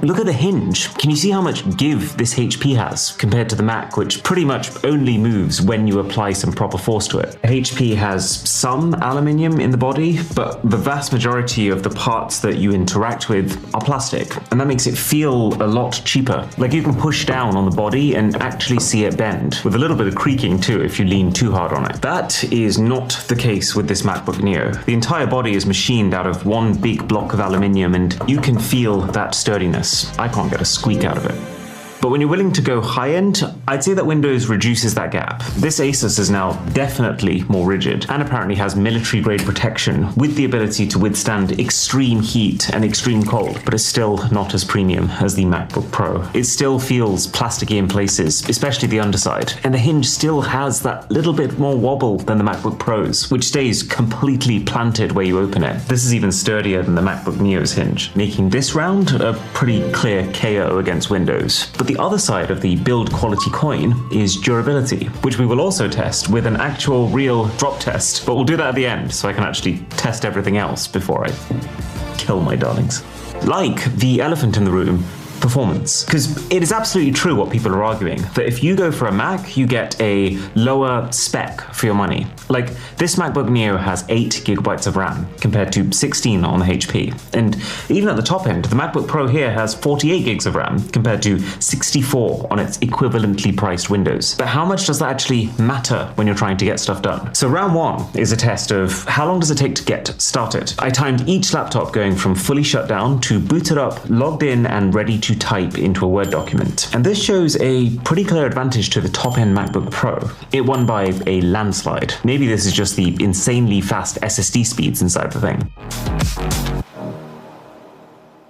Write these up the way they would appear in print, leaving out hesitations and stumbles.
Look at the hinge. Can you see how much give this HP has compared to the Mac, which pretty much only moves when you apply some proper force to it? HP has some aluminium in the body, but the vast majority of the parts that you interact with are plastic, and that makes it feel a lot cheaper. Like you can push down on the body and actually see it bend, with a little bit of creaking too if you lean too hard on it. That is not the case with this MacBook Neo. The entire body is machined out of one big block of aluminium, and you can feel that sturdiness. I can't get a squeak out of it. But when you're willing to go high-end, I'd say that Windows reduces that gap. This Asus is now definitely more rigid, and apparently has military-grade protection with the ability to withstand extreme heat and extreme cold, but it's still not as premium as the MacBook Pro. It still feels plasticky in places, especially the underside, and the hinge still has that little bit more wobble than the MacBook Pros, which stays completely planted where you open it. This is even sturdier than the MacBook Neo's hinge, making this round a pretty clear KO against Windows. But the other side of the build quality coin is durability, which we will also test with an actual real drop test, but we'll do that at the end so I can actually test everything else before I kill my darlings. Like the elephant in the room, performance. Because it is absolutely true what people are arguing, that if you go for a Mac, you get a lower spec for your money. Like, this MacBook Neo has 8 GB of RAM compared to 16 on the HP. And even at the top end, the MacBook Pro here has 48 gigs of RAM compared to 64 on its equivalently priced Windows. But how much does that actually matter when you're trying to get stuff done? So round one is a test of how long does it take to get started. I timed each laptop going from fully shut down to booted up, logged in, and ready to type into a Word document. And this shows a pretty clear advantage to the top-end MacBook Pro. It won by a landslide. Maybe this is just the insanely fast SSD speeds inside the thing.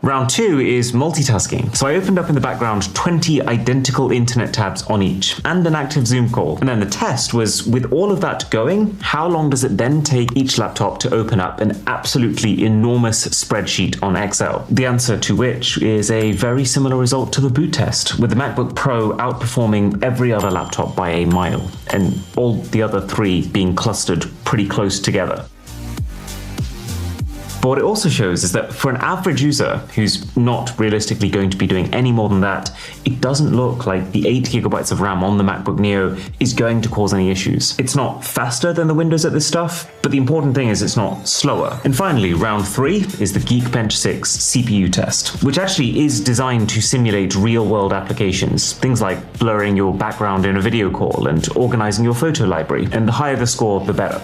Round two is multitasking. So I opened up in the background 20 identical internet tabs on each, and an active Zoom call. And then the test was, with all of that going, how long does it then take each laptop to open up an absolutely enormous spreadsheet on Excel? The answer to which is a very similar result to the boot test, with the MacBook Pro outperforming every other laptop by a mile, and all the other three being clustered pretty close together. But what it also shows is that for an average user who's not realistically going to be doing any more than that, it doesn't look like the 8 GB of RAM on the MacBook Neo is going to cause any issues. It's not faster than the Windows at this stuff, but the important thing is it's not slower. And finally, round three is the Geekbench 6 CPU test, which actually is designed to simulate real-world applications, things like blurring your background in a video call and organizing your photo library, and the higher the score, the better.